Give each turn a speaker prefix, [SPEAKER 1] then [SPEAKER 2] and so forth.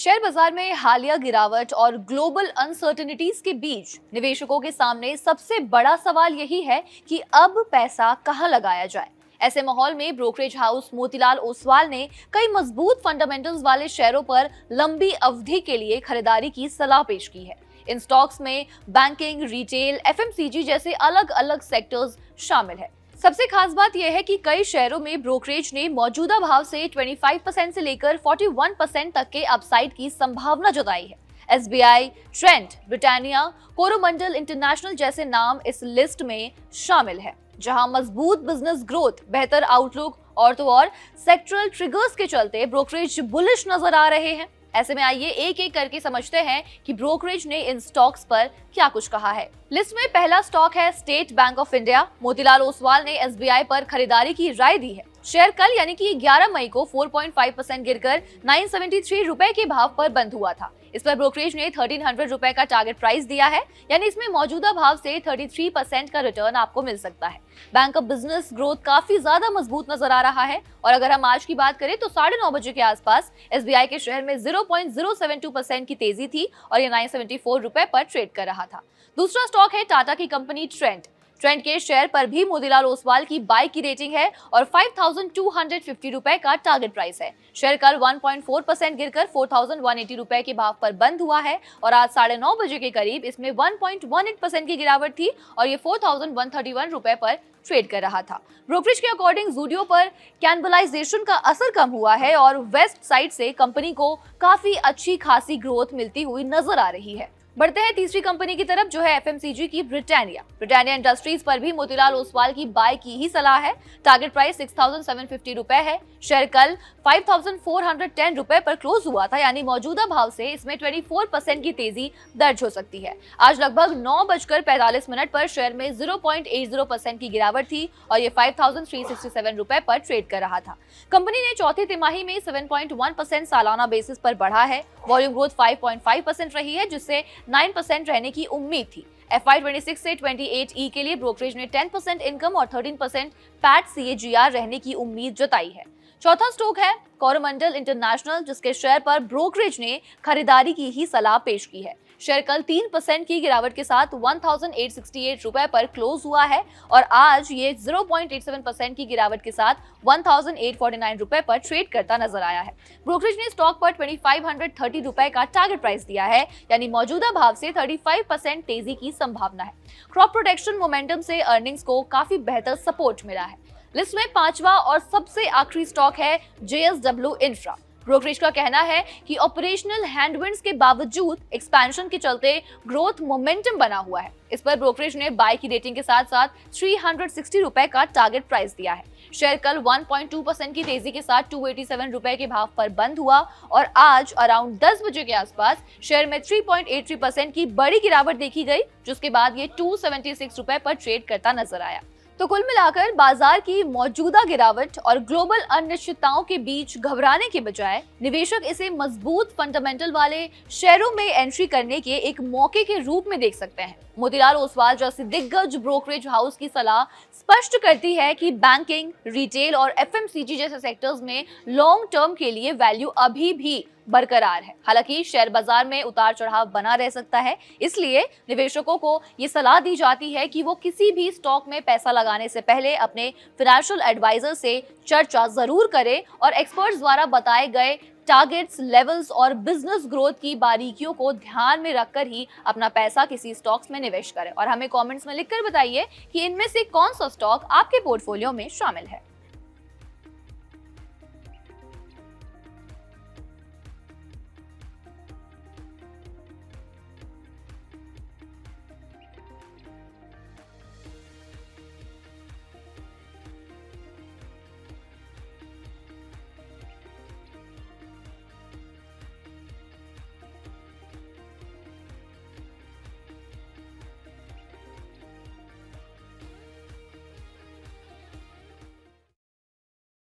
[SPEAKER 1] Share बाजार में हालिया गिरावट और ग्लोबल अनसर्टेनिटीज के बीच निवेशकों के सामने सबसे बड़ा सवाल यही है कि अब पैसा कहां लगाया जाए। ऐसे माहौल में ब्रोकरेज हाउस मोतीलाल ओसवाल ने कई मजबूत फंडामेंटल्स वाले शेयरों पर लंबी अवधि के लिए खरीदारी की सलाह पेश की है। इन स्टॉक्स में बैंकिंग, रिटेल, एफएमसीजी जैसे अलग अलग सेक्टर्स शामिल है। सबसे खास बात यह है कि कई शेयरों में ब्रोकरेज ने मौजूदा भाव से 25% से लेकर 41% तक के अपसाइड की संभावना जताई है। SBI, Trent, Britannia, Coromandel international जैसे नाम इस लिस्ट में शामिल है, जहां मजबूत बिजनेस ग्रोथ, बेहतर आउटलुक और तो और सेक्टरल ट्रिगर्स के चलते ब्रोकरेज बुलिश नजर आ रहे हैं। ऐसे में आइए एक एक करके समझते हैं कि ब्रोकरेज ने इन स्टॉक्स पर क्या कुछ कहा है। लिस्ट में पहला स्टॉक है state bank of India. Motilal Oswal ने एसबीआई पर खरीदारी की राय दी है। शेयर कल यानी कि 11 मई को 4.5% गिरकर 973 रुपए के भाव पर बंद हुआ था। इस पर ब्रोकरेज ने 1300 रुपए का टारगेट प्राइस दिया है, यानी इसमें मौजूदा भाव से 33% का रिटर्न आपको मिल सकता है। बैंक का बिजनेस ग्रोथ काफी ज्यादा मजबूत नजर आ रहा है और अगर हम आज की बात करें तो 9:30 बजे के आसपास एसबीआई के शेयर में 0.072% की तेजी थी और ये 974 रुपए पर ट्रेड कर रहा था। दूसरा स्टॉक है टाटा की कंपनी ट्रेंट। ट्रेंड के शेयर पर भी मोतीलाल ओसवाल की बाय की रेटिंग है और 5250 रुपए का टारगेट प्राइस है। शेयर कल 1.4% गिरकर 4180 रुपए के भाव पर बंद हुआ है और आज 9:30 बजे के करीब इसमें 1.18% की गिरावट थी और ये 4131 रुपए पर ट्रेड कर रहा था। ब्रोकरेज के अकॉर्डिंग ज़ूडियो पर कैनबलाइजेशन का असर कम हुआ है और वेस्ट साइड से कंपनी को काफी अच्छी खासी ग्रोथ मिलती हुई नजर आ रही है। बढ़ते हैं तीसरी कंपनी की तरफ, जो है एफएमसीजी की ब्रिटानिया। ब्रिटानिया इंडस्ट्रीज पर भी मोतीलाल ओसवाल की बाय की ही सलाह है। टारगेट प्राइस 6750 रुपए है। शेयर कल 5410 रुपए पर क्लोज हुआ था, यानी मौजूदा भाव से इसमें 24% की तेजी दर्ज हो सकती है। आज लगभग 9:45 पर शेयर में 0.80% की गिरावट थी और ये 5367 रुपए पर ट्रेड कर रहा था। कंपनी ने चौथी तिमाही में 7.1% सालाना बेसिस पर बढ़ा है। वॉल्यूम ग्रोथ 5.5% रही है, जिससे 9% रहने की उम्मीद थी। FY26 से 28E के लिए ब्रोकरेज ने 10% इनकम और 13% पैट CAGR रहने की उम्मीद जताई है। चौथा स्टॉक है कोरोमंडल इंटरनेशनल, जिसके शेयर पर ब्रोकरेज ने खरीदारी की ही सलाह पेश की है। शेयर कल 3% की गिरावट के साथ 1868 रुपए पर क्लोज हुआ है और आज ये 0.87% की गिरावट के साथ 1849 रुपए पर ट्रेड करता नजर आया है। ब्रोकरेज ने स्टॉक पर 2530 रुपए का टारगेट प्राइस दिया है, यानी मौजूदा भाव से 35% तेजी की संभावना है। क्रॉप प्रोटेक्शन मोमेंटम से अर्निंग्स को काफी बेहतर सपोर्ट मिला है। लिस्ट में पांचवा और सबसे आखिरी स्टॉक है JSW इंफ्रा। ब्रोकरेज का कहना है कि ऑपरेशनल हैंडविंड्स के बावजूद एक्सपेंशन के चलते ग्रोथ मोमेंटम बना हुआ है। इस पर ब्रोकरेज ने बाय की रेटिंग के साथ साथ 360 रुपए का टारगेट प्राइस दिया है। शेयर कल 1.2% की तेजी के साथ 287 रुपए के भाव पर बंद हुआ और आज अराउंड 10 बजे के आसपास शेयर में 3.83% की बड़ी गिरावट देखी गई, जिसके बाद ये 276 रुपए पर ट्रेड करता नजर आया। तो कुल मिलाकर बाजार की मौजूदा गिरावट और ग्लोबल अनिश्चितताओं के बीच घबराने के बजाय निवेशक इसे मजबूत फंडामेंटल वाले शेयरों में एंट्री करने के एक मौके के रूप में देख सकते हैं। मोतीलाल ओसवाल जैसे दिग्गज ब्रोकरेज हाउस की सलाह स्पष्ट करती है कि बैंकिंग, रिटेल और एफएमसीजी जैसे सेक्टर्स में लॉन्ग टर्म के लिए वैल्यू अभी भी बरकरार है। हालांकि शेयर बाजार में उतार चढ़ाव बना रह सकता है, इसलिए निवेशकों को ये सलाह दी जाती है कि वो किसी भी स्टॉक में पैसा लगाने से पहले अपने फाइनेंशियल एडवाइजर से चर्चा जरूर करें और एक्सपर्ट्स द्वारा बताए गए टारगेट्स, लेवल्स और बिजनेस ग्रोथ की बारीकियों को ध्यान में रखकर ही अपना पैसा किसी स्टॉक्स में निवेश करें। और हमें कमेंट्स में लिखकर बताइए कि इनमें से कौन सा स्टॉक आपके पोर्टफोलियो में शामिल है।